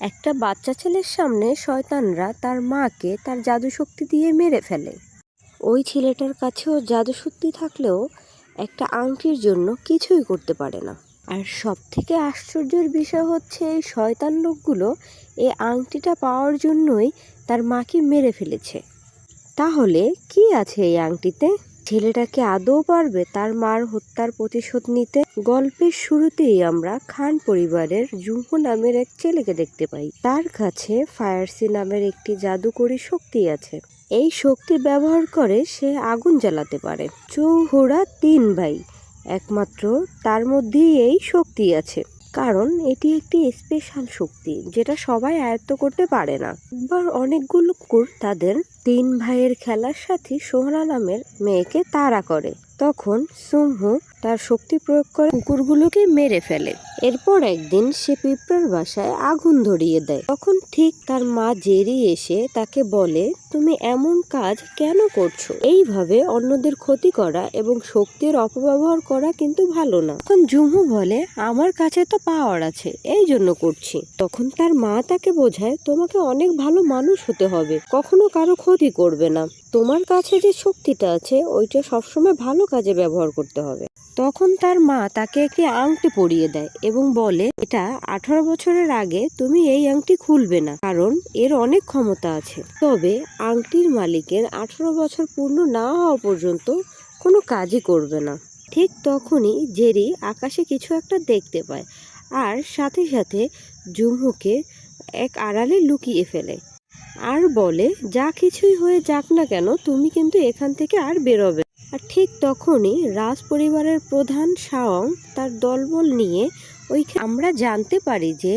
একটা বাচ্চা ছেলের সামনে শয়তানরা তার মাকে তার জাদুশক্তি দিয়ে মেরে ফেলে। ওই ছেলেটার কাছেও জাদুশক্তি থাকলেও একটা আংটির জন্য কিছুই করতে পারে না। আর সব থেকে আশ্চর্যের বিষয় হচ্ছে এই শয়তান লোকগুলো এই আংটিটা পাওয়ার জন্যই তার মাকে মেরে ফেলেছে। তাহলে কি আছে এই আংটিতে? ছেলেটাকে আদৌ পারবে তার মার হত্যার প্রতিশোধ নিতে? গল্পের শুরুতেই আমরা খান পরিবারের জুম্মু নামের এক ছেলেকে দেখতে পাই। তার কাছে ফায়ারসি নামের একটি জাদুকরী শক্তি আছে। এই শক্তি ব্যবহার করে সে আগুন জ্বালাতে পারে। চৌহুড়া ৩ ভাই, একমাত্র তার মধ্যেই এই শক্তি আছে, কারণ এটি একটি স্পেশাল শক্তি যেটা সবাই আয়ত্ত করতে পারে না। একবার অনেকগুলো কুকুর তাদের ৩ ভাইয়ের খেলার সাথী সোহনা নামের মেয়েকে তাড়া করে। তখন সুমহু তার শক্তি প্রয়োগ করে কুকুরগুলোকে মেরে ফেলে। এরপর একদিন সে পিঁপড়ার বাসায় আগুন ধরিয়ে দেয়। তখন ঠিক তার মা জেরি এসে তাকে বলে, তুমি এমন কাজ কেন করছো? এইভাবে অন্যদের ক্ষতি করা এবং শক্তির অপব্যবহার করা কিন্তু ভালো না। তখন জুমহু বলে, আমার কাছে তো পাওয়ার আছে, এই জন্য করছি। তখন তার মা তাকে বোঝায়, তোমাকে অনেক ভালো মানুষ হতে হবে, কখনো কারো ক্ষতি করবে না। তোমার কাছে যে শক্তিটা আছে ওইটা সবসময় ভালো কাজে ব্যবহার করতে হবে। তখন তার মা তাকে একটি আংটি পরিয়ে দেয় এবং বলে, এটা 18 বছরের আগে তুমি এই আংটি খুলবে না, কারণ এর অনেক ক্ষমতা আছে। তবে আংটির মালিকের 18 বছর পূর্ণ না হওয়া পর্যন্ত কোনো কাজই করবে না। ঠিক তখনই জেরি আকাশে কিছু একটা দেখতে পায় আর সাথে সাথে জুমহুকে এক আড়ালে লুকিয়ে ফেলে আর বলে, যা কিছুই হয়ে যাক না কেন তুমি কিন্তু এখান থেকে আর বেরোবে। আর ঠিক তখনই রাজ পরিবারের প্রধান শাওং তার দলবল নিয়ে আমরা জানতে পারি যে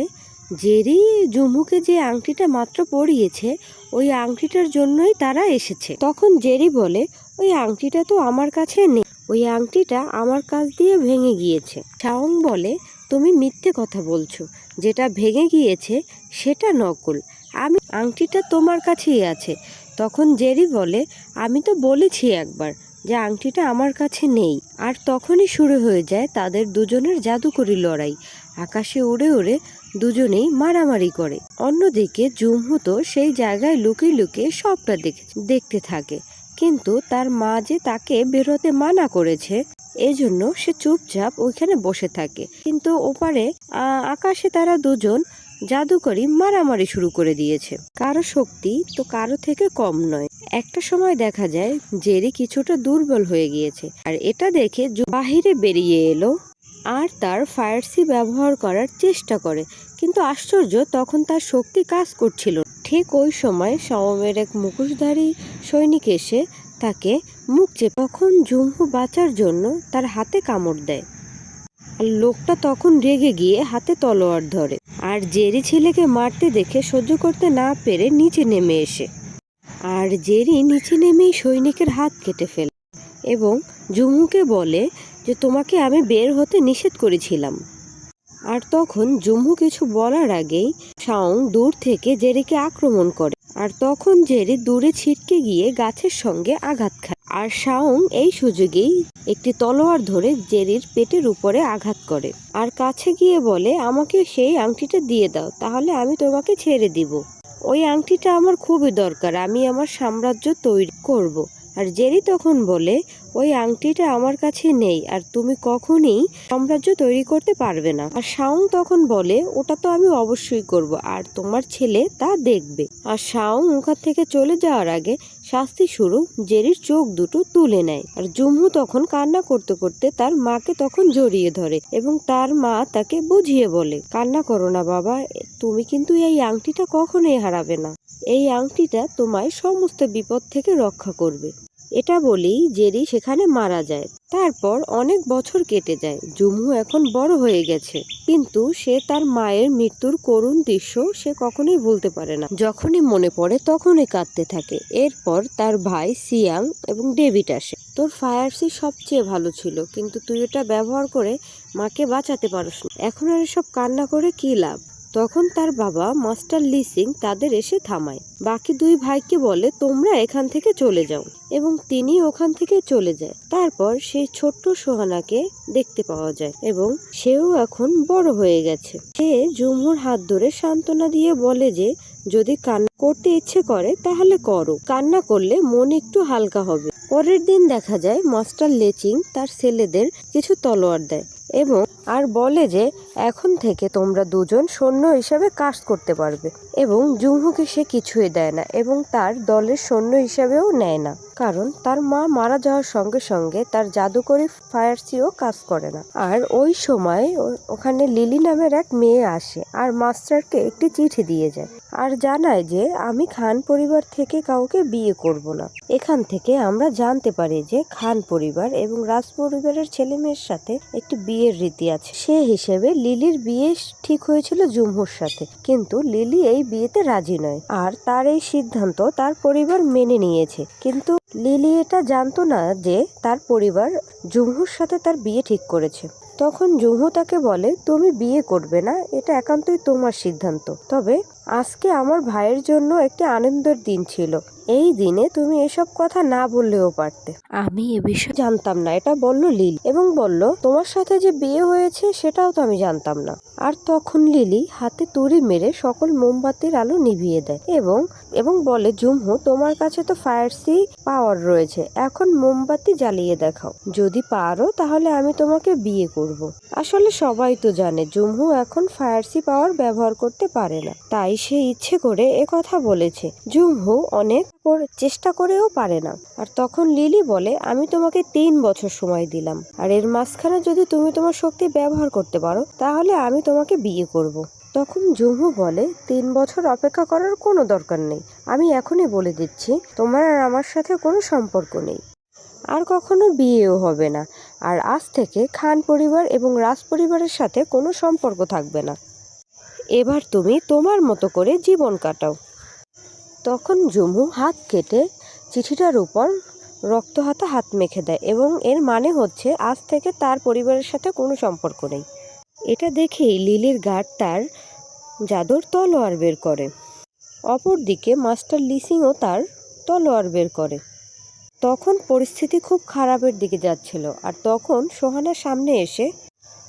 জেরি জুমহুকে যে আংটিটা মাত্র পরিয়েছে ওই আংটিটার জন্যই তারা এসেছে। তখন জেরি বলে, ওই আংটিটা তো আমার কাছে নেই, ওই আংটিটা আমার কাছ দিয়ে ভেঙে গিয়েছে। শাওং বলে, তুমি মিথ্যে কথা বলছো, যেটা ভেঙে গিয়েছে সেটা নকল, আমি আংটিটা তোমার কাছেই আছে। তখন জেরি বলে, আমি তো বলেছি একবার যে আংটিটা আমার কাছে নেই। আর তখনই শুরু হয়ে যায় তাদের দুজনের জাদুকরি লড়াই। আকাশে উড়ে উড়ে দুজনেই মারামারি করে। অন্যদিকে জুমহু তো সেই জায়গায় লুকিয়ে লুকিয়ে সবটা দেখতে থাকে, কিন্তু তার মা যে তাকে বেরোতে মানা করেছে এজন্য সে চুপচাপ ওইখানে বসে থাকে। কিন্তু ওপারে আকাশে তারা দুজন জাদুকরি মারামারি শুরু করে দিয়েছে। কারো শক্তি তো কারো থেকে কম নয়। একটা সময় দেখা যায় জেরি কিছুটা দুর্বল হয়ে গিয়েছে, আর এটা দেখে বাহিরে বেরিয়ে এলো আর তার ফায়ারসি ব্যবহার করার চেষ্টা করে, কিন্তু আশ্চর্য, তখন তার শক্তি কাজ করছিল। ঠিক ওই সময় সমমের এক মুখোশধারী সৈনিক এসে তাকে মুখ চেপে, তখন জুমহু বাঁচার জন্য তার হাতে কামড় দেয়। আর লোকটা তখন রেগে গিয়ে হাতে তলোয়ার ধরে, আর জেরি ছেলেকে মারতে দেখে সহ্য করতে না পেরে নিচে নেমে এসে আর জেরি নিচে নেমেই সৈনিকের হাত কেটে ফেলে এবং জুমহুকে বলে যে তোমাকে আমি বের হতে নিষেধ করেছিলাম। আর তখন জুমহু কিছু বলার আগেই শাওং দূর থেকে জেরিকে আক্রমণ করে, আর তখন জেরি দূরে ছিটকে গিয়ে গাছের সঙ্গে আঘাত খায়। আর শাওং এই সুযোগেই একটি তলোয়ার ধরে জেরির পেটের উপরে আঘাত করে আর কাছে গিয়ে বলে, আমাকে সেই আংটিটা দিয়ে দাও, তাহলে আমি তোমাকে ছেড়ে দিব। ওই আংটিটা আমার খুবই দরকার, আমি আমার সাম্রাজ্য তৈরি করব। আর জেরি তখন বলে, ওই আংটিটা আমার কাছে নেই আর তুমি কখনই সাম্রাজ্য তৈরি করতে পারবে না। আর শাওং তখন বলে, ওটা তো আমি অবশ্যই করব আর তোমার ছেলে তা দেখবে। আর শাওং ওখান থেকে চলে যাওয়ার আগে শাস্তি স্বরূপ জেরির চোখ দুটো তুলে নেয়। আর জুমহু তখন কান্না করতে করতে তার মাকে তখন জড়িয়ে ধরে এবং তার মা তাকে বুঝিয়ে বলে, কান্না করো না বাবা, তুমি কিন্তু এই আংটিটা কখনোই হারাবে না, এই আংটিটা তোমায় সমস্ত বিপদ থেকে রক্ষা করবে। এটা বলেই জেরি সেখানে মারা যায়। তারপর অনেক বছর কেটে যায়। জুমহু এখন বড় হয়ে গেছে, কিন্তু সে তার মায়ের মৃত্যুর করুণ দৃশ্য সে কখনোই ভুলতে পারে না। যখনই মনে পড়ে তখনই কাঁদতে থাকে। এরপর তার ভাই সিয়াং এবং ডেভিড আসে। তোর ফায়ারসি সবচেয়ে ভালো ছিল, কিন্তু তুই ওটা ব্যবহার করে মাকে বাঁচাতে পারস না, এখন আর এসব কান্না করে কি লাভ? তখন তার বাবা মাস্টার লি সিং তাদের এসে থামায়। বাকি দুই ভাইকে বলে তোমরা এখান থেকে চলে যাও, এবং তিনি ওখান থেকে চলে যায়। তারপর সেই ছোট্ট সোহানাকে দেখতে পাওয়া যায় এবং সেও এখন বড় হয়ে গেছে। সে জুমহুর হাত ধরে সান্ত্বনা দিয়ে বলে যে যদি কান্না করতে ইচ্ছে করে তাহলে করো, কান্না করলে মন একটু হালকা হবে। পরের দিন দেখা যায় মাস্টার লেচিং তার ছেলেদের কিছু তলোয়ার দেয় এবং আর বলে যে এখন থেকে তোমরা দুজন সৈন্য হিসাবে কাজ করতে পারবে। এবং জুমহুকে সে কিছুই দেয় না এবং তার দলের সৈন্য হিসাবেও নেয় না, কারণ তার মা মারা যাওয়ার সঙ্গে সঙ্গে তার জাদুকরি ফায়ারসিও কাজ করে না। আর ওই সময় ওখানে লিলি নামের এক মেয়ে আসে আর মাস্টারকে একটি চিঠি দিয়ে যায় আর জানায় যে আমি খান পরিবার থেকে কাউকে বিয়ে করব না। এখান থেকে আমরা জানতে পারি যে খান পরিবার এবং রাজ পরিবারের ছেলে মেয়ের সাথে একটি বিয়ের রীতি আছে। সে হিসেবে লিলির বিয়ে ঠিক হয়েছিল জুমহুর সাথে, কিন্তু লিলি এই বিয়েতে রাজি নয় আর তার এই সিদ্ধান্ত তার পরিবার মেনে নিয়েছে। কিন্তু লিলি এটা জানতো না যে তার পরিবার জুমহুর সাথে তার বিয়ে ঠিক করেছে। তখন জুমহু তাকে বলে তুমি বিয়ে করবে না, এটা একান্তই তোমার সিদ্ধান্ত। তবে আজকে আমার ভাইয়ের জন্য একটি আনন্দের দিন ছিল, এই দিনে তুমি এসব কথা না বললেও পারতে। আমি এ বিষয়ে জানতাম না, এটা বলল লিলি এবং বলল তোমার সাথে যে বিয়ে হয়েছে সেটাও তো আমি জানতাম না। আর তখন লিলি হাতে তুড়ি মেরে সকল মোমবাতির আলো নিভিয়ে দেয় এবং বলে জুমহু তোমার কাছে তো ফায়ারসি পাওয়ার রয়েছে, এখন মোমবাতি জ্বালিয়ে দেখাও, যদি পারো তাহলে আমি তোমাকে বিয়ে করব। আসলে সবাই তো জানে জুমহু এখন ফায়ারসি পাওয়ার ব্যবহার করতে পারে না, তাই সে ইচ্ছে করে কথা বলেছে। জুমহু অনেক চেষ্টা করেও পারে না। আর তখন লিলি বলে আমি তোমাকে 3 বছর সময় দিলাম, আর এর মাঝখানে যদি তুমি তোমার শক্তি ব্যবহার করতে পারো তাহলে আমি তোমাকে বিয়ে করব। তখন জুমহু বলে 3 বছর অপেক্ষা করার কোনো দরকার নেই, আমি এখনই বলে দিচ্ছি তোমার আর আমার সাথে কোনো সম্পর্ক নেই, আর কখনো বিয়েও হবে না, আর আজ থেকে খান পরিবার এবং রাজ পরিবারের সাথে কোনো সম্পর্ক থাকবে না, এবার তুমি তোমার মতো করে জীবন কাটাও। তখন জুমহু হাত কেটে চিঠিটার উপর রক্ত হাতে হাত মেখে দেয় এবং এর মানে হচ্ছে আজ থেকে তার পরিবারের সাথে কোনো সম্পর্ক নেই। এটা দেখেই লিলির গার্ড তার জাদুর তলোয়ার বের করে। অপরদিকে মাস্টার লিসিংও তার তলোয়ার বের করে। তখন পরিস্থিতি খুব খারাপের দিকে যাচ্ছিল, আর তখন সোহানার সামনে এসে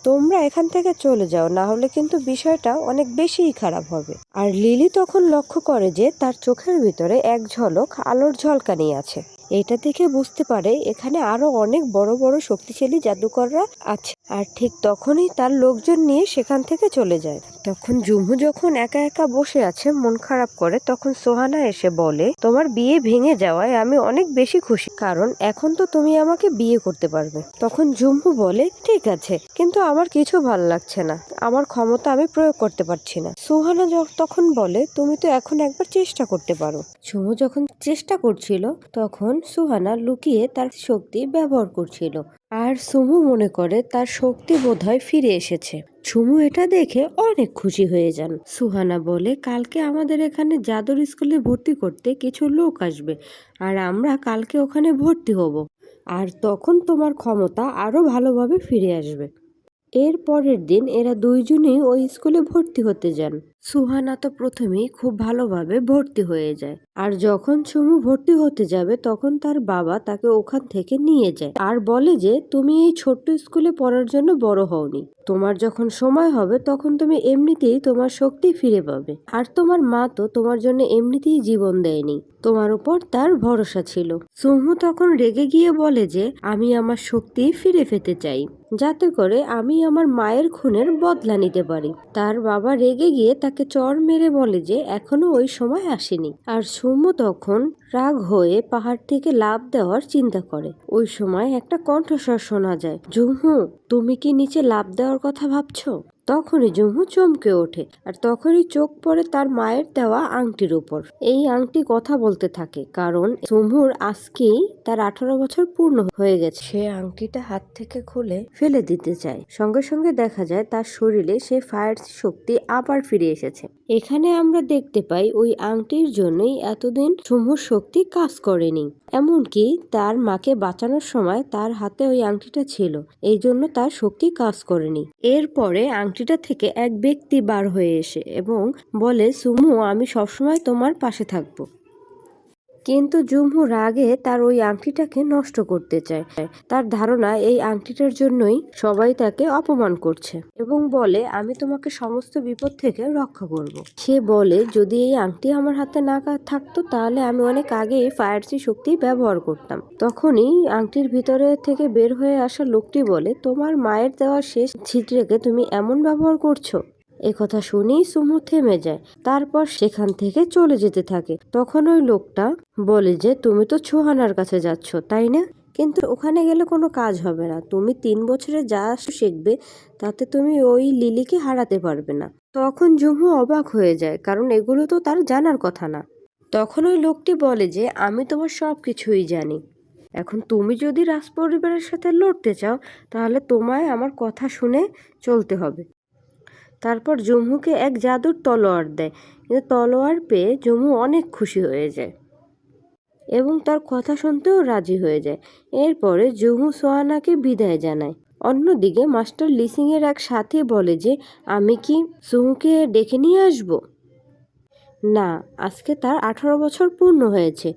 তোমরা এখান থেকে চলে যাও, না হলে কিন্তু বিষয়টা অনেক বেশিই খারাপ হবে। আর লিলি তখন লক্ষ্য করে যে তার চোখের ভিতরে এক ঝলক আলোর ঝলকানি আছে। এটা দেখে বুঝতে পারে এখানে আরো অনেক বড় বড় শক্তিশালী জাদুকররা আছে। আর ঠিক তখনই তার লোকজন নিয়ে সেখান থেকে চলে যায়। তখন জুমহু যখন একা একা বসে আছে মন খারাপ করে, তখন সোহানা এসে বলে তোমার বিয়ে ভেঙে যাওয়ায় আমি অনেক বেশি খুশি, কারণ এখন তো তুমি আমাকে বিয়ে করতে পারবে। তখন জুমহু বলে ঠিক আছে, কিন্তু আমার কিছু ভালো লাগছে না, আমার ক্ষমতা আমি প্রয়োগ করতে পারছি না। সোহানা তখন বলে তুমি তো এখন একবার চেষ্টা করতে পারো। জুমহু যখন চেষ্টা করছিল তখন সুহানা লুকিয়ে তার শক্তি ব্যবহার করছিল, আর সুমু মনে করে তার শক্তি বোধহয় ফিরে এসেছে। ঝুমু এটা দেখে অনেক খুশি হয়ে যান। সুহানা বলে কালকে আমাদের এখানে জাদুর স্কুলে ভর্তি করতে কিছু লোক আসবে, আর আমরা কালকে ওখানে ভর্তি হব, আর তখন তোমার ক্ষমতা আরো ভালোভাবে ফিরে আসবে। এর পরের দিন এরা দুইজনেই ওই স্কুলে ভর্তি হতে যান। সুহানা তো প্রথমেই খুব ভালোভাবে ভর্তি হয়ে যায়, আর যখন সুমু ভর্তি হতে যাবে তখন তার বাবা তাকে ওখান থেকে নিয়ে যায় আর বলে যে তুমি এই ছোট্ট স্কুলে পড়ার জন্য বড় হওনি, তোমার যখন সময় হবে তখন তুমি এমনিতেই তোমার শক্তি ফিরে পাবে, আর তোমার মা তো তোমার জন্য এমনিতেই জীবন দেয়নি, তোমার উপর তার ভরসা ছিল। সুমু তখন রেগে গিয়ে বলে যে আমি আমার শক্তি ফিরে পেতে চাই, যাতে করে আমি আমার মায়ের খুনের বদলা নিতে পারি। তার বাবা রেগে গিয়ে তাকে চড় মেরে বলে যে এখনো ওই সময় আসেনি, আর সুমু তখন রাগ হয়ে পাহাড় থেকে লাফ দেওয়ার চিন্তা করে। ওই সময় একটা কণ্ঠস্বর শোনা যায়, জুমহু তুমি কি নিচে লাফ দেওয়ার কথা ভাবছো? তখনই জুমহু চমকে ওঠে, আর তখনই চোখ পড়ে তার মায়ের দেওয়া আংটির উপর। এই আংটি কথা বলতে থাকে, কারণ জুমহুর আজকেই তার 18 বছর পূর্ণ হয়ে গেছে। সে আংটিটা হাত থেকে খুলে ফেলে দিতে চায়, সঙ্গে সঙ্গে দেখা যায় তার শরীরে সে ফায়ার শক্তি আবার ফিরে এসেছে। এখানে আমরা দেখতে পাই ওই আংটির জন্যই এতদিন জুমহুর শক্তি কাজ করেনি, এমনকি তার মাকে বাঁচানোর সময় তার হাতে ওই আংটিটা ছিল, এই জন্য তার শক্তি কাজ করেনি। এরপরে আংটি আংটিটা থেকে এক ব্যক্তি বার হয়ে এসে এবং বলে, সুমু, আমি সবসময় তোমার পাশে থাকবো। কিন্তু জুমহু রাগে তার ওই আংটিটাকে নষ্ট করতে চায়। তার ধারণা এই আংটিটার জন্যই সবাই তাকে অপমান করছে এবং বলে, আমি তোমাকে সমস্ত বিপদ থেকে রক্ষা করব। সে বলে, যদি এই আংটি আমার হাতে না থাকতো তাহলে আমি অনেক আগেই ফায়ারসি শক্তি ব্যবহার করতাম। তখনই আংটির ভিতরে থেকে বের হয়ে আসা লোকটি বলে, তোমার মায়ের দেওয়া শেষ ছিদ্রেকে তুমি এমন ব্যবহার করছো? কথা শুনেই সুমু থেমে যায়। তারপর সেখান থেকে চলে যেতে থাকে। তখন ওই লোকটা বলে যে, তুমি তো সোহানার কাছে যাচ্ছ, তাই না? কিন্তু ওখানে গেলে কোনো কাজ হবে না। তুমি 3 বছরে যা শিখবে তাতে তুমি ওই লিলিকে হারাতে পারবে না। তখন জুমু অবাক হয়ে যায়, কারণ এগুলো তো তার জানার কথা না। তখন ওই লোকটি বলে যে, আমি তোমার সব কিছুই জানি। এখন তুমি যদি রাজপরিবারের সাথে লড়তে চাও তাহলে তোমায় আমার কথা শুনে চলতে হবে। তারপর জুমহুকে এক জাদুর তলোয়ার দেয়। কিন্তু তলোয়ার পেয়ে জুমহু অনেক খুশি হয়ে যায় এবং তার কথা শুনতেও রাজি হয়ে যায়। এরপরে জুমহু সোহানাকে বিদায় জানায়। অন্যদিকে মাস্টার লিসিংয়ের এক সাথী বলে যে, আমি কি সুহুকে ডেকে নিয়ে আসব? না, আজকে তার 18 বছর পূর্ণ হয়েছে।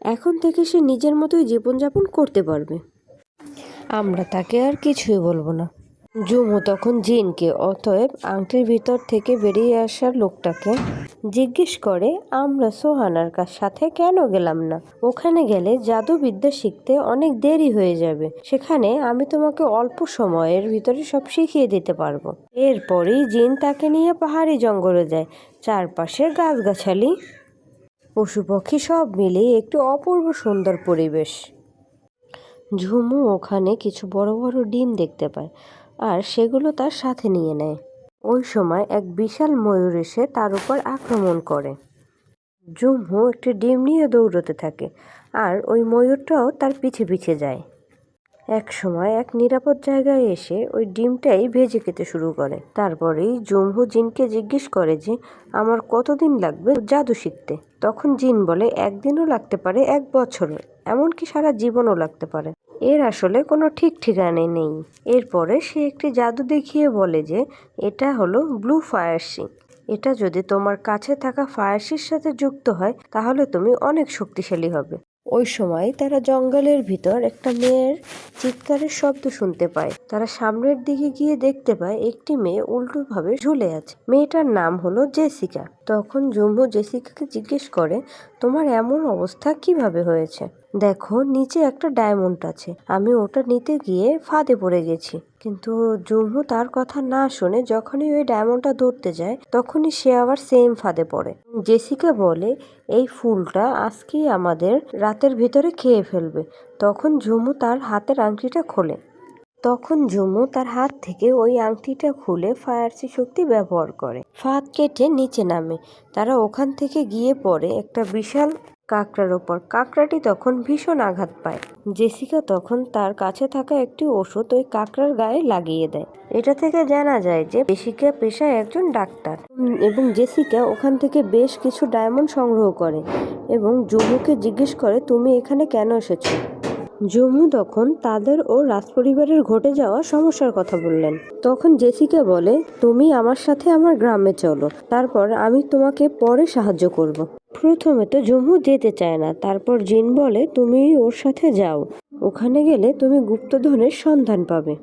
এখন থেকে সে নিজের মতোই জীবনযাপন করতে পারবে। আমরা তাকে আর কিছুই বলবো না। জুমহু তখন জিনকে, অতএব আংটির ভিতর থেকে বেরিয়ে আসা লোকটাকে জিজ্ঞেস করে, আমরা সোহানার সাথে কেন গেলাম না? ওখানে গেলে জাদুবিদ্যা শিখতে অনেক দেরি হয়ে যাবে। সেখানে আমি তোমাকে অল্প সময়ের ভিতরে সব শিখিয়ে দিতে পারবো। এরপরেই জিন তাকে নিয়ে পাহাড়ি জঙ্গলে যায়। চারপাশে গাছগাছালি, পশু পাখি সব মিলিয়ে একটি অপূর্ব সুন্দর পরিবেশ। ঝুমু ওখানে কিছু বড় বড় ডিম দেখতে পায় আর সেগুলো তার সাথে নিয়ে নেয়। ওই সময় এক বিশাল ময়ূর এসে তার উপর আক্রমণ করে। জুমহু একটি ডিম নিয়ে দৌড়তে থাকে আর ওই ময়ূরটাও তার পিছে পিছে যায়। এক সময় এক নিরাপদ জায়গায় এসে ওই ডিমটাই ভেজে খেতে শুরু করে। তারপরেই জুমহু জিনকে জিজ্ঞেস করে যে, আমার কতদিন লাগবে জাদু শিখতে? তখন জিন বলে, একদিনও লাগতে পারে, 1 বছরও, এমনকি সারা জীবনও লাগতে পারে। এর আসলে কোনো ঠিক ঠিকানা নেই। এরপরে সে একটি জাদু দেখিয়ে বলে যে, এটা হলো ব্লু ফায়ারসি। এটা যদি তোমার কাছে থাকা ফায়ারসির সাথে যুক্ত হয় তাহলে তুমি অনেক শক্তিশালী হবে। ওই সময় তারা জঙ্গলের ভিতর একটা মেয়ের চিৎকারের শব্দ শুনতে পায়। তারা সামনের দিকে গিয়ে দেখতে পায় একটি মেয়ে উল্টোভাবে ঝুলে আছে। মেয়েটার নাম হলো জেসিকা। তখন জুমহু জেসিকাকে জিজ্ঞেস করে, তোমার এমন অবস্থা কিভাবে হয়েছে? দেখো, নিচে একটা ডায়মন্ড আছে, আমি ওটা নিতে গিয়ে ফাঁদে পড়ে গেছি। কিন্তু জুমহু তার কথা না শুনে যখনই ওই ডায়মন্ডটা ধরতে যায় তখনই সে আবার সেম ফাঁদে পড়ে। জেসিকা বলে, এই ফুলটা আজকেই আমাদের রাতের ভিতরে খেয়ে ফেলবে। তখন ঝুমু তার হাতের আংটিটা খোলে। তখন ঝুমু তার হাত থেকে ওই আংটিটা খুলে ফায়ারসি শক্তি ব্যবহার করে। ফাঁদ কেটে নিচে নামে। তারা ওখান থেকে গিয়ে পড়ে একটা বিশাল কাঁকড়ার ওপর। কাঁকড়াটি তখন ভীষণ আঘাত পায়। জেসিকা তখন তার কাছে থাকা একটি ওষুধ ওই কাঁকড়ার গায়ে লাগিয়ে দেয়। এটা থেকে জানা যায় যে জেসিকা পেশায় একজন ডাক্তার এবং জেসিকা ওখান থেকে বেশ কিছু ডায়মন্ড সংগ্রহ করে এবং জুমুকে জিজ্ঞেস করে, তুমি এখানে কেন এসেছো? জুমু তখন তাদের ও রাজপরিবারের ঘটে যাওয়া সমস্যার কথা বললেন। তখন জেসিকা বলে, তুমি আমার সাথে আমার গ্রামে চলো, তারপর আমি তোমাকে পরে সাহায্য করব। প্রথমে তো জুমু যেতে চায় না। তারপর জিন বলে, তুমি ওর সাথে যাও, ওখানে গেলে তুমি গুপ্তধনের সন্ধান পাবে।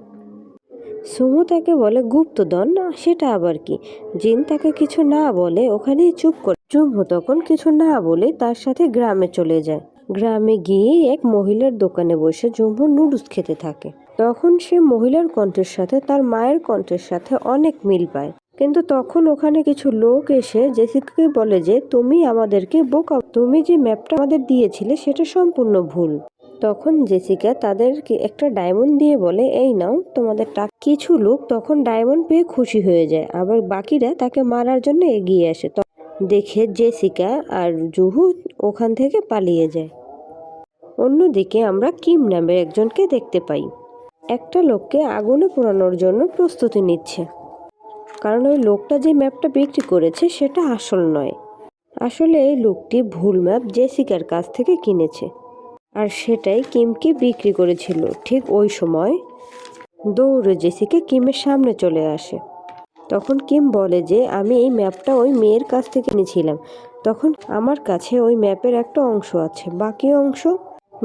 সুমু তাকে বলে, গুপ্তধন? সেটা আবার কি? জিন তাকে কিছু না বলে ওখানেই চুপ করে। জুমু তখন কিছু না বলে তার সাথে গ্রামে চলে যায়। গ্রামে গিয়ে এক মহিলার দোকানে বসে জুমহু নুডলস খেতে থাকে। তখন সে মহিলার কণ্ঠের সাথে তার মায়ের কণ্ঠের সাথে অনেক মিল পায়। কিন্তু তখন ওখানে কিছু লোক এসে জেসিকাকে বলে যে, তুমি আমাদেরকে বোকা, তুমি যে ম্যাপটা আমাদের দিয়েছিলে সেটা সম্পূর্ণ ভুল। তখন জেসিকা তাদেরকে একটা ডায়মন্ড দিয়ে বলে, এই নাও তোমাদের টাকা। কিছু লোক তখন ডায়মন্ড পেয়ে খুশি হয়ে যায়, আবার বাকিরা তাকে মারার জন্য এগিয়ে আসে। দেখে জেসিকা আর জুহু ওখান থেকে পালিয়ে যায়। অন্যদিকে আমরা কিম নামের একজনকে দেখতে পাই। একটা লোককে আগুনে পোড়ানোর জন্য প্রস্তুতি নিচ্ছে, কারণ ওই লোকটা যে ম্যাপটা বিক্রি করেছে সেটা আসল নয়। আসলে এই লোকটি ভুল ম্যাপ জেসিকার কাছ থেকে কিনেছে আর সেটাই কিমকে বিক্রি করেছিল। ঠিক ওই সময় দৌড়ে জেসিকা কিমের সামনে চলে আসে। তখন কিম বলে যে আমি এই ম্যাপটা ওই মেয়ের কাছ থেকে নিয়েছিলাম। তখন আমার কাছে ওই ম্যাপের একটা অংশ আছে,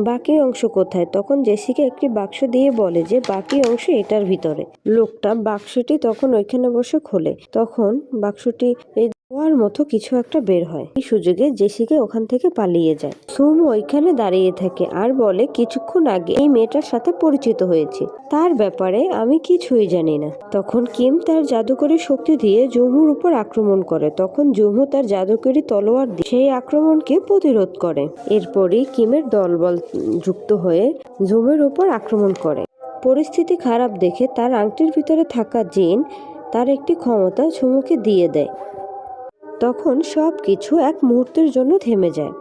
বাকি অংশ কোথায়? তখন জেসিকা একটি বাক্স দিয়ে বলে যে বাকি অংশ এটার ভিতরে। লোকটা বাক্সটি তখন ওইখানে বসে খোলে। তখন বাক্সটি এই ধোঁয়ার মতো কিছু একটা বের হয়। এই সুযোগে জেসিকা ওখান থেকে পালিয়ে যায়। সুমো ওইখানে দাঁড়িয়ে থাকে আর বলে কিছুক্ষণ আগে এই মেয়েটার সাথে পরিচিত হয়েছে, তার ব্যাপারে আমি কিছুই জানি না। তখন কিম তার জাদুকরী শক্তি দিয়ে জুমুর উপর আক্রমণ করে। তখন জুমু তার জাদুকরী তলোয়ার দিয়ে সেই আক্রমণকে প্রতিরোধ করে। এরপরই কিমের দলবল যুক্ত হয়ে জুমের উপর আক্রমণ করে। পরিস্থিতি খারাপ দেখে তার আংটির ভিতরে থাকা জিন তার একটি ক্ষমতা ঝুমুকে দিয়ে দেয়। তখন সব কিছু এক মুহূর্তের জন্য থেমে যায়।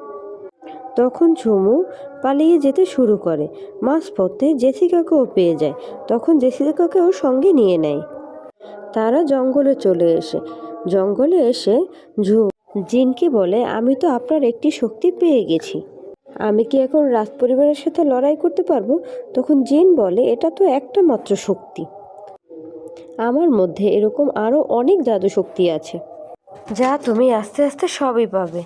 তখন ঝুমু পালিয়ে যেতে শুরু করে। মাঝপথে জেসিকাকেও পেয়ে যায়। তখন জেসিকাকেও সঙ্গে নিয়ে নেয়। তারা জঙ্গলে এসে জিনকে বলে আমি তো আপনার একটি শক্তি পেয়ে গেছি, আমি কি এখন রাজপরিবারের সাথে লড়াই করতে পারবো? তখন জিন বলে এটা তো একটা মাত্র শক্তি, আমার মধ্যে এরকম আরো অনেক জাদু শক্তি আছে, যা তুমি আস্তে আস্তে সবই পাবে।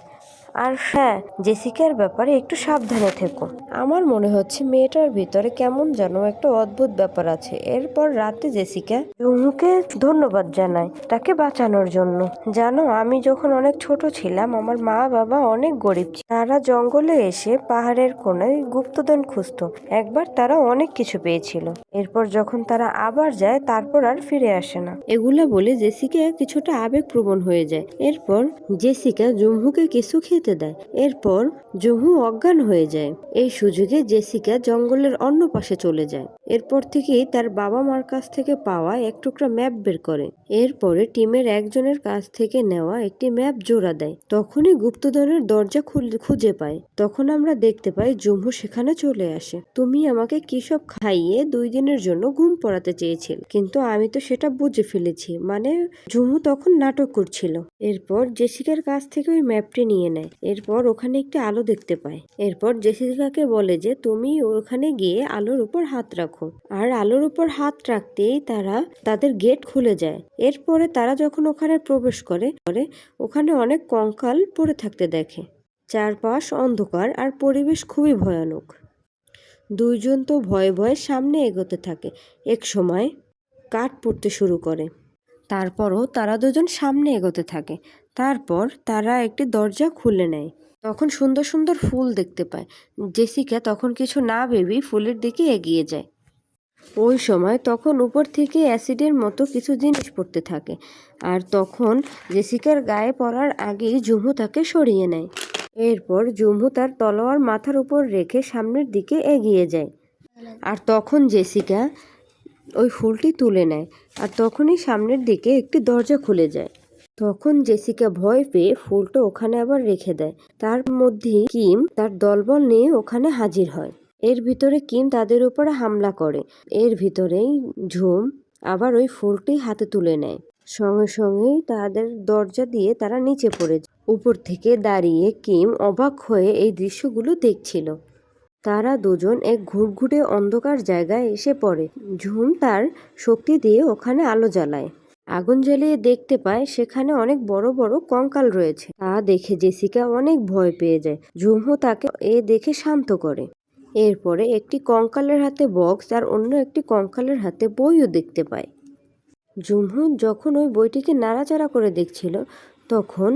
আর হ্যাঁ, জেসিকার ব্যাপারে একটু সাবধানে থেকো। আমার মনে হচ্ছে মেয়েটার ভিতরে কেমন যেন একটা অদ্ভুত ব্যাপার আছে। এরপর রাতে জেসিকা জুমুকে ধন্যবাদ জানায় তাকে বাঁচানোর জন্য। জানো, আমি যখন অনেক ছোট ছিলাম আমার মা বাবা অনেক গরিব ছিল। তারা জঙ্গলে এসে পাহাড়ের কোণায় গুপ্তধন খুঁজতো। একবার তারা অনেক কিছু পেয়েছিল। এরপর যখন তারা আবার যায় তারপর আর ফিরে আসে না। এগুলা বলে জেসিকা কিছুটা আবেগপ্রবণ হয়ে যায়। এরপর জেসিকা জুমহুকে কিছু খেতে দেয়। এরপর জুমহু অজ্ঞান হয়ে যায়। এই সুযোগে জেসিকা জঙ্গলের অন্য পাশে চলে যায়। এরপর থেকেই তার বাবা মার কাছ থেকে পাওয়া এক টুকরা ম্যাপ বের করে। এরপরে টিমের একজনের কাছ থেকে নেওয়া একটি ম্যাপ জোড়া দেয়। তখনই গুপ্তধনের দরজা খুঁজে পায়। তখন আমরা দেখতে পাই জুমহু সেখানে চলে আসে। তুমি আমাকে কি সব খাইয়ে 2 দিনের জন্য ঘুম পড়াতে চেয়েছিল, কিন্তু আমি তো সেটা বুঝে ফেলেছি। মানে জুমহু তখন নাটক করছিল। এরপর জেসিকার কাছ থেকে ওই ম্যাপটি নিয়ে নেয়। এরপর ওখানে একটি আলো দেখতে পায়। এরপর জেসিকাকে বলে যে তুমি ওখানে গিয়ে আলোর উপর হাত রাখো। আর আলোর উপর হাত রাখতেই তাদের গেট খুলে যায়। এরপরে তারা যখন ওখানে প্রবেশ করে ওখানে অনেক কঙ্কাল পড়ে থাকতে দেখে। চারপাশ অন্ধকার আর পরিবেশ খুবই ভয়ানক। দুইজন তো ভয়ে ভয়ে সামনে এগোতে থাকে। এক সময় কাঠ পড়তে শুরু করে। তারপরও তারা দুজন সামনে এগোতে থাকে। তারপর তারা একটি দরজা খুলে নেয়। তখন সুন্দর সুন্দর ফুল দেখতে পায়। জেসিকা তখন কিছু না ভেবেই ফুলের দিকে এগিয়ে যায়। ওই সময় তখন উপর থেকে অ্যাসিডের মতো কিছু জিনিস পড়তে থাকে। আর তখন জেসিকার গায়ে পড়ার আগেই জুমহু তাকে সরিয়ে নেয়। এরপর জুমহু তার তলোয়ার মাথার উপর রেখে সামনের দিকে এগিয়ে যায়। আর তখন জেসিকা ওই ফুলটি তুলে নেয়। আর তখনই সামনের দিকে একটি দরজা খুলে যায়। তখন জেসিকা ভয় পেয়ে ফুলটা ওখানে আবার রেখে দেয়। তার মধ্যেই কিম তার দলবল নিয়ে ওখানে হাজির হয়। এর ভিতরে কিম তাদের উপরে হামলা করে। এর ভিতরেই ঝুম আবার ওই ফুলটি হাতে তুলে নেয়। সঙ্গে সঙ্গেই তাদের দরজা দিয়ে তারা নিচে পড়ে যায়। উপর থেকে দাঁড়িয়ে কিম অবাক হয়ে এই দৃশ্যগুলো দেখছিল। তারা দুজন এক ঘুরঘুরে অন্ধকার জায়গায় এসে পড়ে। ঝুম তার শক্তি দিয়ে ওখানে আলো জ্বালায়। আগুন জ্বালিয়ে দেখতে পায় সেখানে অনেক বড় বড় কঙ্কাল রয়েছে। তা দেখে জেসিকা অনেক ভয় পেয়ে যায়। ঝুমও তাকে দেখে শান্ত করে। এরপরে একটি কঙ্কালের হাতে বক্স আর অন্য একটি কঙ্কালের হাতে বইও দেখতে পায়। ঝুমহু যখন ওই বইটিকে নাড়াচাড়া করে দেখছিল তখন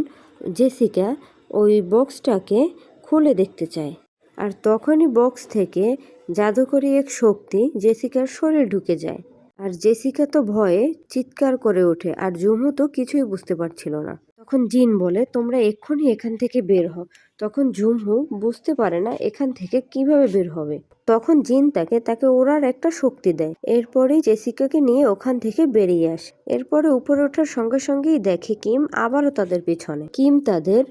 জেসিকা ওই বক্সটাকে খুলে দেখতে চায়। আর তখনই বক্স থেকে জাদুকরী এক শক্তি জেসিকার শরীরে ঢুকে যায়। আর জেসিকা তো ভয়ে চিৎকার করে ওঠে। আর জুমহু তো কিছুই বুঝতে পারছিল না। তখন জিন বলে তোমরা এক্ষুনি এখান থেকে বের হও। তখন জুমহু বুঝতে পারে না এখান থেকে কিভাবে বের হবে। তখন জিন তাকে ওড়ার একটা শক্তি দেয়। এরপরেই জেসিকাকে নিয়ে ওখান থেকে বেরিয়ে আসে। এরপরে উপরে ওঠার সঙ্গে সঙ্গেই দেখে কিম আবারও তাদের পিছনে। কিম তাদের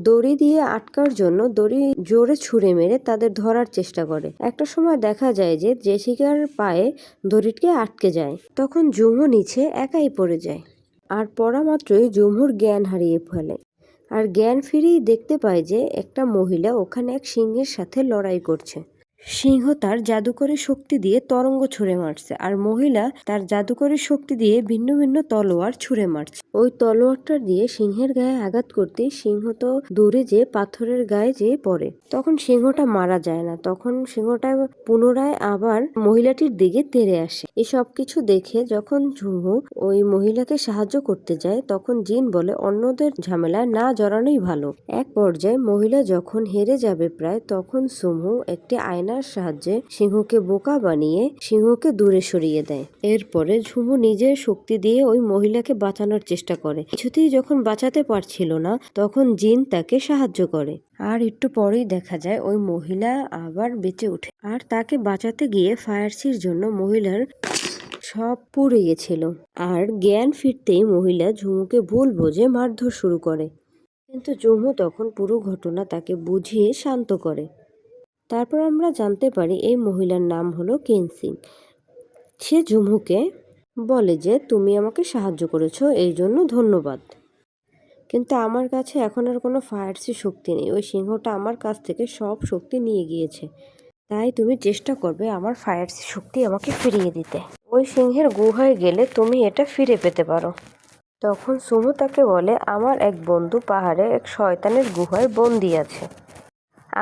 দড়ি দিয়ে আটকার জন্য দড়ি জোরে ছুঁড়ে মেরে তাদের ধরার চেষ্টা করে। একটা সময় দেখা যায় যে জেসিকার পায়ে দড়িটি আটকে যায়। তখন জুমহু নিচে একাই পড়ে যায়। আর পড়া মাত্রই জুমহুর জ্ঞান হারিয়ে ফেলে। আর জ্ঞান ফিরেই দেখতে পায় যে একটা মহিলা ওখানে এক সিংহের সাথে লড়াই করছে। সিংহ তার জাদুকরী শক্তি দিয়ে তরঙ্গ ছুঁড়ে মারছে, আর মহিলা তার জাদুকরী শক্তি দিয়ে ভিন্ন ভিন্ন তলোয়ার ছুঁড়ে মারছে। ওই তলোয়ারটা দিয়ে সিংহের গায়ে আঘাত করতে সিংহ তো দূরে যেয়ে পাথরের গায়ে যেয়ে পড়ে। তখন সিংহটা মারা যায় না, তখন সিংহটা পুনরায় আবার মহিলাটির দিকে তেড়ে আসে। এসব কিছু দেখে যখন ঝুমু ওই মহিলাকে সাহায্য করতে যায়, তখন জিন বলে অন্যদের ঝামেলায় না জড়ানোই ভালো। এক পর্যায়ে মহিলা যখন হেরে যাবে প্রায়, তখন সুমু একটি আয়নার সাহায্যে সিংহকে বোকা বানিয়ে সিংহকে দূরে সরিয়ে দেয়। এরপরে ঝুমু নিজের শক্তি দিয়ে ওই মহিলাকে বাঁচানোর চেষ্টা করে। কিছুতেই যখন বাঁচাতে পারছিল না, তখন জিন তাকে সাহায্য করে। আর একটু পরেই দেখা যায় ওই মহিলা আবার বেঁচে ওঠে। আর তাকে বাঁচাতে গিয়ে ফায়ারসির জন্য মহিলার সব পুড়ে গেছিল। আর জ্ঞান ফিরতেই মহিলা ঝুমুকে ভুল বুঝে মারধর শুরু করে, কিন্তু ঝুমু তখন পুরো ঘটনা তাকে বুঝিয়ে শান্ত করে। তারপর আমরা জানতে পারি এই মহিলার নাম হলো কেনসিং। সে ঝুমুকে বলে যে তুমি আমাকে সাহায্য করেছো, এই জন্য ধন্যবাদ, কিন্তু আমার কাছে এখন আর কোনো ফায়ারসি শক্তি নেই। ওই সিংহটা আমার কাছ থেকে সব শক্তি নিয়ে গিয়েছে, তাই তুমি চেষ্টা করবে আমার ফায়ারসি শক্তি আমাকে ফিরিয়ে দিতে। ওই সিংহের গুহায় গেলে তুমি এটা ফিরে পেতে পারো। তখন সুমু তাকে বলে আমার এক বন্ধু পাহাড়ে এক শয়তানের গুহায় বন্দি আছে,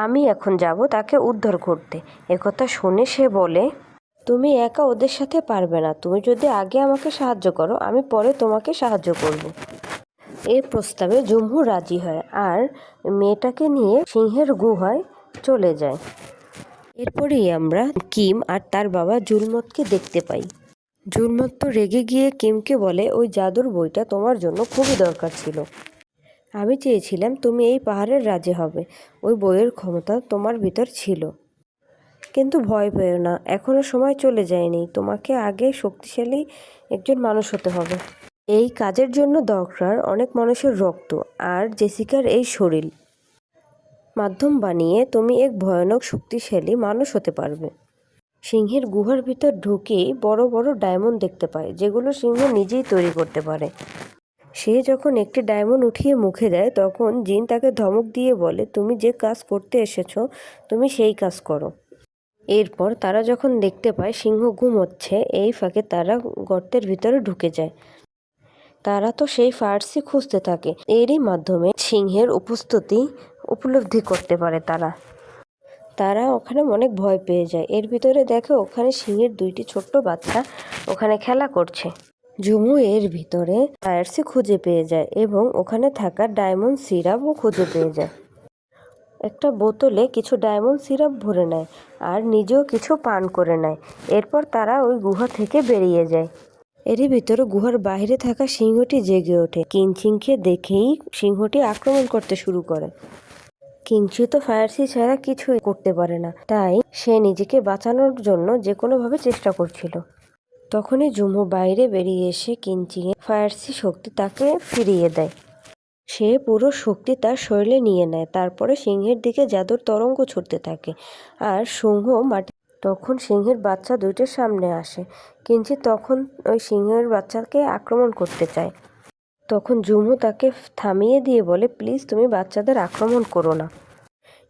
আমি এখন যাব তাকে উদ্ধার করতে। একথা শুনে সে বলে তুমি একা ওদের সাথে পারবে না, তুমি যদি আগে আমাকে সাহায্য করো আমি পরে তোমাকে সাহায্য করব। এই প্রস্তাবে ঝুমু রাজি হয় আর মেয়েটাকে নিয়ে সিংহের গুহায় চলে যায়। এরপরেই আমরা কিম আর তার বাবা জুলমতকে দেখতে পাই। জুলমত তো রেগে গিয়ে কিমকে বলে ওই জাদুর বইটা তোমার জন্য খুবই দরকার ছিল, আমি চেয়েছিলাম তুমি এই পাহাড়ের রাজা হবে, ওই বইয়ের ক্ষমতা তোমার ভিতর ছিল। কিন্তু ভয় পেও না, এখনো সময় চলে যায়নি, তোমাকে আগে শক্তিশালী একজন মানুষ হতে হবে। এই কাজের জন্য দরকার অনেক মানুষের রক্ত, আর জেসিকার এই শরীর মাধ্যম বানিয়ে তুমি এক ভয়ানক শক্তিশালী মানুষ হতে পারবে। সিংহের গুহার ভিতর ঢুকেই বড় বড় ডায়মন্ড দেখতে পায়, যেগুলো সিংহ নিজেই তৈরি করতে পারে। সে যখন একটি ডায়মন্ড উঠিয়ে মুখে দেয়, তখন জিন তাকে ধমক দিয়ে বলে তুমি যে কাজ করতে এসেছো তুমি সেই কাজ করো। এরপর তারা যখন দেখতে পায় সিংহ ঘুমোচ্ছে, এই ফাঁকে তারা গর্তের ভিতরে ঢুকে যায়। তারা তো সেই ফায়ারসি খুঁজতে থাকে, এরই মাধ্যমে সিংহের উপস্থিতি উপলব্ধি করতে পারে তারা ওখানে অনেক ভয় পেয়ে যায়। এর ভিতরে দেখে ওখানে সিংহের দুইটি ছোট্ট বাচ্চা ওখানে খেলা করছে। ঝুমু এর ভিতরে ফায়ারসি খুঁজে পেয়ে যায় এবং ওখানে থাকা ডায়মন্ড সিরাপও খুঁজে পেয়ে যায়। একটা বোতলে কিছু ডায়মন্ড সিরাপ ভরে নেয় আর নিজেও কিছু পান করে নেয়। এরপর তারা ওই গুহা থেকে বেরিয়ে যায়। এরই ভিতরে গুহার বাইরে থাকা সিংহটি জেগে ওঠে। কিনচিংকে দেখেই সিংহটি আক্রমণ করতে শুরু করে। কিনচি তো ফায়ারসি ছাড়া কিছুই করতে পারে না, তাই সে নিজেকে বাঁচানোর জন্য যে কোনোভাবে চেষ্টা করছিল। তখনই ঝুমু বাইরে বেরিয়ে এসে কিনচিংয়ের ফায়ারসি শক্তি তাকে ফিরিয়ে দেয়। সে পুরো শক্তি তার শরীরে নিয়ে নেয়, তারপরে সিংহের দিকে জাদুর তরঙ্গ ছুটতে থাকে আর সিংহ মাটি। তখন সিংহের বাচ্চা দুইটার সামনে আসে, কিঞ্চি তখন ওই সিংহের বাচ্চাকে আক্রমণ করতে চায়। তখন ঝুমু তাকে থামিয়ে দিয়ে বলে প্লিজ তুমি বাচ্চাদের আক্রমণ করো না।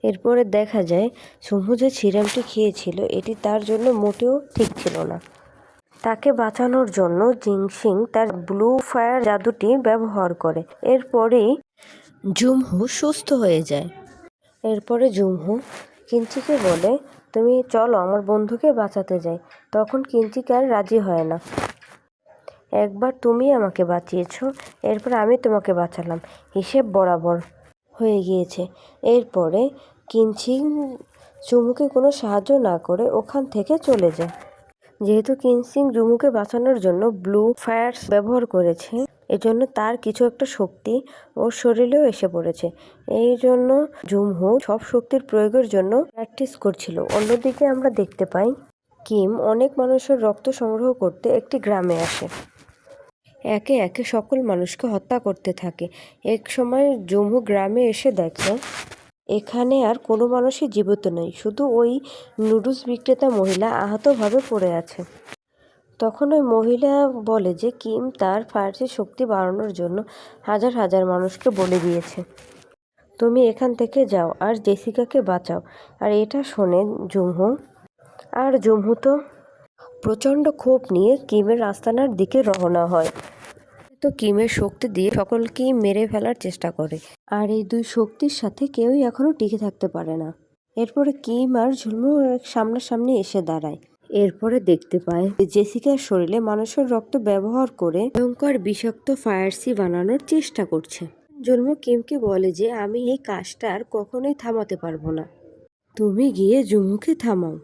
এরপরে দেখা যায় ঝুমু যে সিরামটি খেয়েছিল এটি তার জন্য মোটেও ঠিক ছিল না। তাকে বাঁচানোর জন্য জিনসিং তার ব্লু ফায়ার জাদুটি ব্যবহার করে। এরপরেই জুমহু সুস্থ হয়ে যায়। এরপরে জুমহু কিঞ্চিকে বলে তুমি চলো আমার বন্ধুকে বাঁচাতে যাই। তখন কিঞ্চিক আর রাজি হয় না। একবার তুমি আমাকে বাঁচিয়েছ, এরপর আমি তোমাকে বাঁচালাম, হিসেব বরাবর হয়ে গিয়েছে। এরপরে কিঞ্চিক জুমুকে কোনো সাহায্য না করে ওখান থেকে চলে যায়। যেহেতু কিনসিং জুমুকে বাঁচানোর জন্য ব্লু ফায়ার ব্যবহার করেছে, এজন্য তার কিছু একটা শক্তি ওর শরীরেও এসে পড়েছে। এই জন্য জুমহু সব শক্তির প্রয়োগের জন্য প্র্যাকটিস করছিল। অন্যদিকে আমরা দেখতে পাই কিম অনেক মানুষের রক্ত সংগ্রহ করতে একটি গ্রামে আসে। একে একে সকল মানুষকে হত্যা করতে থাকে। এক সময় জুমহু গ্রামে এসে দেখে এখানে আর কোনো মানুষই জীবিত নেই, শুধু ওই নুডলস বিক্রেতা মহিলা আহতভাবে পড়ে আছে। তখন ওই মহিলা বলে যে কিম তার ফায়ারসি শক্তি বাড়ানোর জন্য হাজার হাজার মানুষকে বলি দিয়েছে। তুমি এখান থেকে যাও আর জেসিকাকে বাঁচাও। আর এটা শোনে জুমহু তো প্রচণ্ড ক্ষোভ নিয়ে কিমের আস্তানার দিকে রওনা হয়। তো কিমের শক্তি দিয়ে সকলকেই মেরে ফেলার চেষ্টা করে, আর এই দুই শক্তির সাথে কেউই এখনো টিকে থাকতে পারে না। এরপরে কিম আর ঝুমু সামনাসামনি এসে দাঁড়ায়। এরপরে দেখতে পায় জেসিকার শরীরে মানুষের রক্ত ব্যবহার করে ভয়ঙ্কর বিষাক্ত ফায়ারসি বানানোর চেষ্টা করছে। ঝুমু কিমকে বলে যে আমি এই কাজটা আর কখনোই থামাতে পারবো না, তুমি গিয়ে ঝুমুকে থামাও।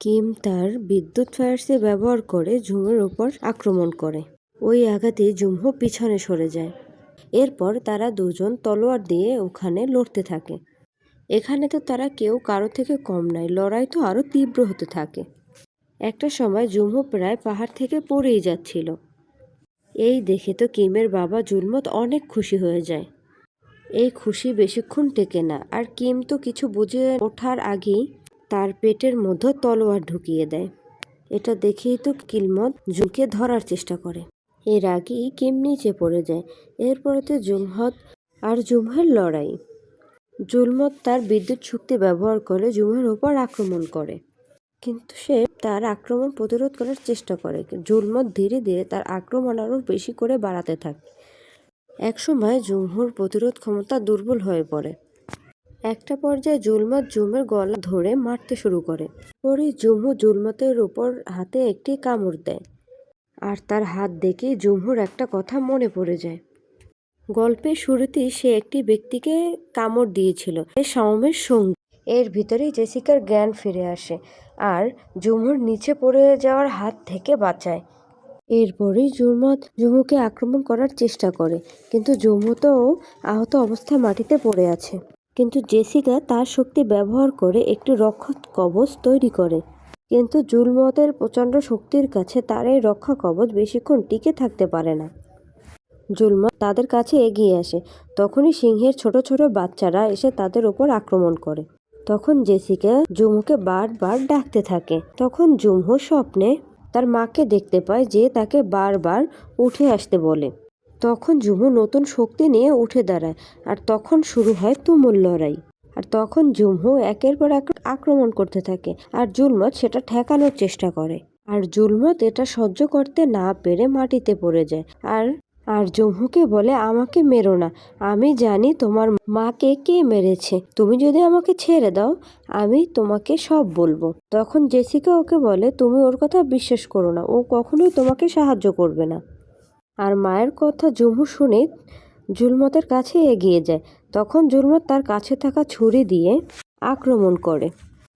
কিম তার বিদ্যুৎ ফায়ারসি ব্যবহার করে ঝুমুর উপর আক্রমণ করে। ওই আঘাতে ঝুমু পিছনে সরে যায়। এরপর তারা দুজন তলোয়ার দিয়ে ওখানে লড়তে থাকে। এখানে তো তারা কেউ কারো থেকে কম নয়, লড়াই তো আরো তীব্র হতে থাকে। একটা সময় ঝুমু প্রায় পাহাড় থেকে পড়েই যাচ্ছিল। এই দেখে তো কিমের বাবা জুলমত অনেক খুশি হয়ে যায়। এই খুশি বেশিক্ষণ টেকে না, আর কিম তো কিছু বুঝে ওঠার আগেই তার পেটের মধ্যে তলোয়ার ঢুকিয়ে দেয়। এটা দেখেই তো কিলমত জুমকে ধরার চেষ্টা করে। এর আগেই কিম নিচে পড়ে যায়। এরপরে তো জুমহের লড়াই। জুলমত তার বিদ্যুৎ শক্তি ব্যবহার করে জুমহের উপর আক্রমণ করে, কিন্তু সে তার আক্রমণ প্রতিরোধ করার চেষ্টা করে। জুলমত ধীরে ধীরে তার আক্রমণ আরও বেশি করে বাড়াতে থাকে। একসময় জুমহুর প্রতিরোধ ক্ষমতা দুর্বল হয়ে পড়ে। একটা পর্যায়ে জুলমত জুমের গলা ধরে মারতে শুরু করে। পরে জুমহু জুলমতের উপর হাতে একটি কামড় দেয়, আর তার হাত দেখে জুমহুর একটা কথা মনে পড়ে যায়। গল্পের শুরুতেই সে একটি ব্যক্তিকে কামড় দিয়েছিল, শাওমের সঙ্গী। এর ভিতরেই জেসিকার জ্ঞান ফিরে আসে আর জুমহুর নিচে পড়ে যাওয়ার হাত থেকে বাঁচায়। এরপরেই জুমুকে আক্রমণ করার চেষ্টা করে, কিন্তু জুমহু তো আহত অবস্থায় মাটিতে পড়ে আছে। কিন্তু জেসিকা তার শক্তি ব্যবহার করে একটি রক্ষা কবচ তৈরি করে, কিন্তু জুলমতের প্রচণ্ড শক্তির কাছে তার এই রক্ষা কবচ বেশিক্ষণ টিকে থাকতে পারে না। জুলমত তাদের কাছে এগিয়ে আসে। তখনই সিংহের ছোট ছোট বাচ্চারা এসে তাদের ওপর আক্রমণ করে। তখন জেসিকা জুমহুকে বারবার ডাকতে থাকে। তখন জুমহু স্বপ্নে তার মাকে দেখতে পায়, যে তাকে বারবার উঠে আসতে বলে। তখন জুমহু নতুন শক্তি নিয়ে উঠে দাঁড়ায়, আর তখন শুরু হয় তুমুল লড়াই। আর তখন জুমহু একের পর এক আক্রমণ করতে থাকে, আর জুলমত সেটা ঠেকানোর চেষ্টা করে। আর জুলমত এটা সহ্য করতে না পেরে মাটিতে পড়ে যায়। আর জুমহুকে বলে, আমাকে মেরো না, আমি জানি তোমার মাকে কে মেরেছে। তুমি যদি আমাকে ছেড়ে দাও, আমি তোমাকে সব বলবো। তখন জেসিকা ওকে বলে, তুমি ওর কথা বিশ্বাস করো না, ও কখনোই তোমাকে সাহায্য করবে না। আর মায়ের কথা জুমহু শুনে জুলমতের কাছে এগিয়ে যায়। তখন জুলমত তার কাছে থাকা ছুরি দিয়ে আক্রমণ করে,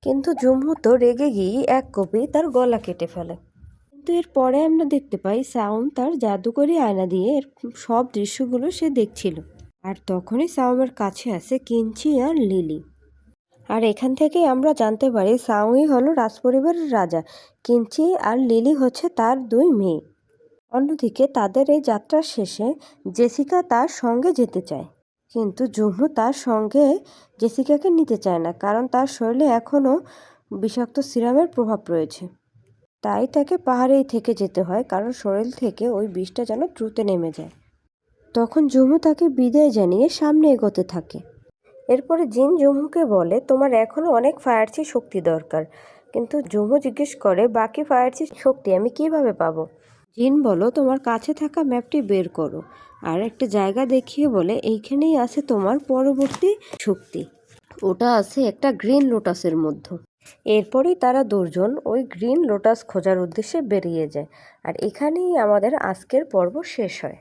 কিন্তু জুমহু তো রেগে গিয়ে এক কোপে তার গলা কেটে ফেলে। কিন্তু এর পরে আমরা দেখতে পাই সাওম তার জাদুকরি আয়না দিয়ে এর সব দৃশ্যগুলো সে দেখছিল। আর তখনই সাওমের কাছে আসে কিঞ্চি আর লিলি। আর এখান থেকেই আমরা জানতে পারি সাওই হলো রাজপরিবারের রাজা, কিঞ্চি আর লিলি হচ্ছে তার দুই মেয়ে। অন্যদিকে তাদের এই যাত্রার শেষে জেসিকা তার সঙ্গে যেতে চায়, কিন্তু জুমহু তার সঙ্গে জেসিকাকে নিতে চায় না, কারণ তার শরীরে এখনও বিষাক্ত সিরামের প্রভাব রয়েছে। তাই তাকে পাহাড়েই থেকে যেতে হয়, কারণ শরীর থেকে ওই বিষটা যেন দ্রুত নেমে যায়। তখন জুমহু তাকে বিদায় জানিয়ে সামনে এগোতে থাকে। এরপরে জিন জুমহুকে বলে, তোমার এখনও অনেক ফায়ারসি শক্তি দরকার। কিন্তু জুমহু জিজ্ঞেস করে, বাকি ফায়ারসি শক্তি আমি কিভাবে পাবো? জিন বলো, তোমার কাছে থাকা ম্যাপটি বের করো, আর একটা জায়গা দেখিয়ে বলে, এইখানেই আছে তোমার পরবর্তী শক্তি। ওটা আছে একটা গ্রিন লোটাসের মধ্যে। এরপরেই তারা দুজন ওই গ্রিন লোটাস খোঁজার উদ্দেশ্যে বেরিয়ে যায়। আর এখানেই আমাদের আজকের পর্ব শেষ হয়।